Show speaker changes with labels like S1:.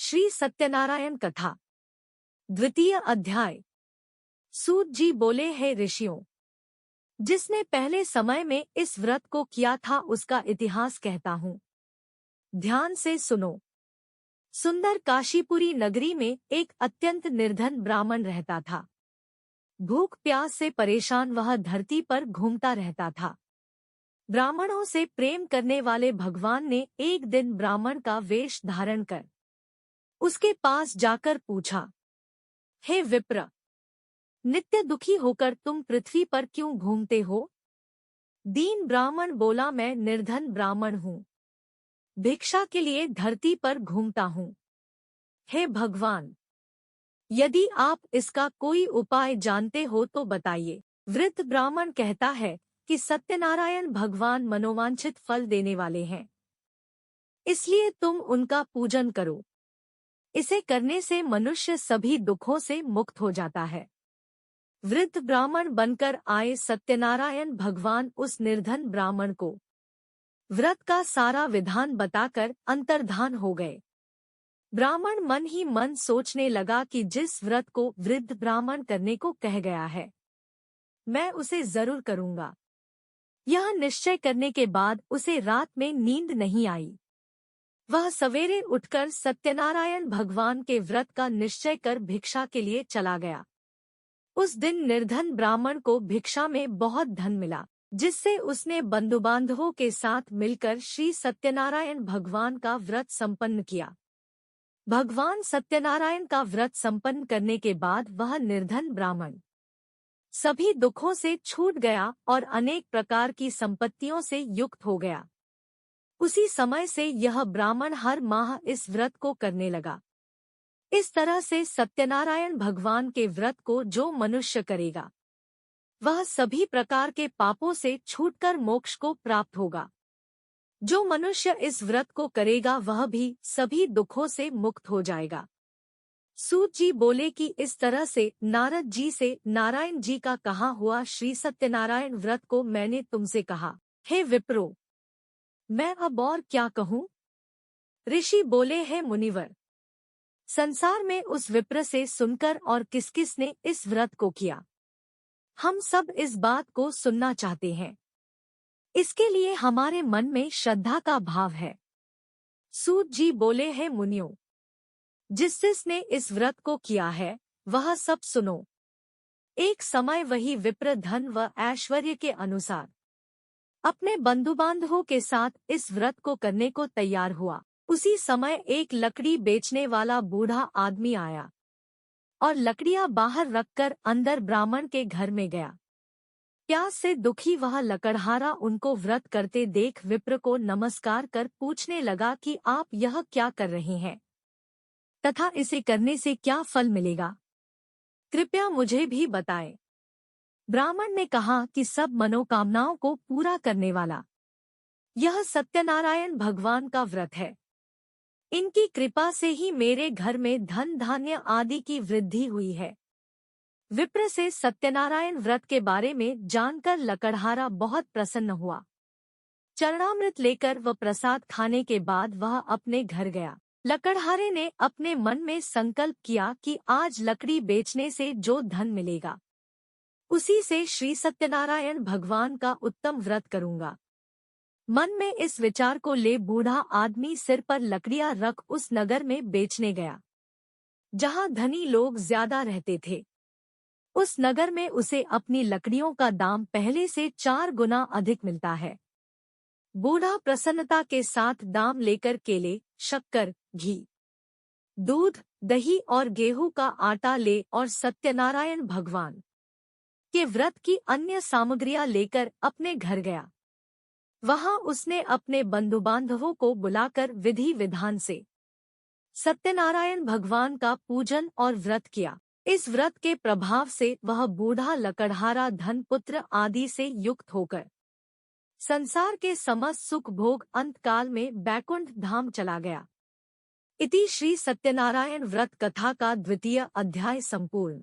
S1: श्री सत्यनारायण कथा द्वितीय अध्याय। सूत जी बोले, हे ऋषियों, जिसने पहले समय में इस व्रत को किया था उसका इतिहास कहता हूँ। ध्यान से सुनो। सुंदर काशीपुरी नगरी में एक अत्यंत निर्धन ब्राह्मण रहता था। भूख प्यास से परेशान वह धरती पर घूमता रहता था। ब्राह्मणों से प्रेम करने वाले भगवान ने एक दिन ब्राह्मण का वेश धारण कर उसके पास जाकर पूछा, हे विप्र, नित्य दुखी होकर तुम पृथ्वी पर क्यों घूमते हो? दीन ब्राह्मण बोला, मैं निर्धन ब्राह्मण हूँ, भिक्षा के लिए धरती पर घूमता हूँ। हे भगवान, यदि आप इसका कोई उपाय जानते हो तो बताइए। वृद्ध ब्राह्मण कहता है कि सत्यनारायण भगवान मनोवांछित फल देने वाले हैं, इसलिए तुम उनका पूजन करो। इसे करने से मनुष्य सभी दुखों से मुक्त हो जाता है। वृद्ध ब्राह्मण बनकर आए सत्यनारायण भगवान उस निर्धन ब्राह्मण को व्रत का सारा विधान बताकर अंतर्धान हो गए। ब्राह्मण मन ही मन सोचने लगा कि जिस व्रत को वृद्ध ब्राह्मण करने को कह गया है, मैं उसे जरूर करूंगा। यह निश्चय करने के बाद उसे रात में नींद नहीं आई। वह सवेरे उठकर सत्यनारायण भगवान के व्रत का निश्चय कर भिक्षा के लिए चला गया। उस दिन निर्धन ब्राह्मण को भिक्षा में बहुत धन मिला, जिससे उसने बंधु बांधवों के साथ मिलकर श्री सत्यनारायण भगवान का व्रत संपन्न किया। भगवान सत्यनारायण का व्रत संपन्न करने के बाद वह निर्धन ब्राह्मण सभी दुखों से छूट गया और अनेक प्रकार की संपत्तियों से युक्त हो गया। उसी समय से यह ब्राह्मण हर माह इस व्रत को करने लगा। इस तरह से सत्यनारायण भगवान के व्रत को जो मनुष्य करेगा, वह सभी प्रकार के पापों से छूटकर मोक्ष को प्राप्त होगा। जो मनुष्य इस व्रत को करेगा वह भी सभी दुखों से मुक्त हो जाएगा। सूत जी बोले कि इस तरह से नारद जी से नारायण जी का कहा हुआ श्री सत्यनारायण व्रत को मैंने तुमसे कहा। हे विप्रो, मैं अब और क्या कहूँ? ऋषि बोले, हे मुनिवर, संसार में उस विप्र से सुनकर और किस किस ने इस व्रत को किया, हम सब इस बात को सुनना चाहते हैं। इसके लिए हमारे मन में श्रद्धा का भाव है। सूत जी बोले, हे मुनियों, जिसने इस व्रत को किया है वह सब सुनो। एक समय वही विप्र धन व ऐश्वर्य के अनुसार अपने बंधु बांधवों के साथ इस व्रत को करने को तैयार हुआ। उसी समय एक लकड़ी बेचने वाला बूढ़ा आदमी आया और लकड़ियां बाहर रखकर अंदर ब्राह्मण के घर में गया। प्यास से दुखी वह लकड़हारा उनको व्रत करते देख विप्र को नमस्कार कर पूछने लगा कि आप यह क्या कर रहे हैं तथा इसे करने से क्या फल मिलेगा, कृपया मुझे भी बताएं। ब्राह्मण ने कहा कि सब मनोकामनाओं को पूरा करने वाला यह सत्यनारायण भगवान का व्रत है। इनकी कृपा से ही मेरे घर में धन धान्य आदि की वृद्धि हुई है। विप्र से सत्यनारायण व्रत के बारे में जानकर लकड़हारा बहुत प्रसन्न हुआ। चरणामृत लेकर व प्रसाद खाने के बाद वह अपने घर गया। लकड़हारे ने अपने मन में संकल्प किया कि आज लकड़ी बेचने से जो धन मिलेगा उसी से श्री सत्यनारायण भगवान का उत्तम व्रत करूंगा। मन में इस विचार को ले बूढ़ा आदमी सिर पर लकड़ियां रख उस नगर में बेचने गया जहां धनी लोग ज्यादा रहते थे। उस नगर में उसे अपनी लकड़ियों का दाम पहले से 4 गुना अधिक मिलता है। बूढ़ा प्रसन्नता के साथ दाम लेकर केले, शक्कर, घी, दूध, दही और गेहूं का आटा ले और सत्यनारायण भगवान के व्रत की अन्य सामग्रियां लेकर अपने घर गया। वहां उसने अपने बंधु बांधवों को बुलाकर विधि विधान से सत्यनारायण भगवान का पूजन और व्रत किया। इस व्रत के प्रभाव से वह बूढ़ा लकड़हारा धन पुत्र आदि से युक्त होकर संसार के समस्त सुख भोग अंतकाल में बैकुंठ धाम चला गया। इति श्री सत्यनारायण व्रत कथा का द्वितीय अध्याय संपूर्ण।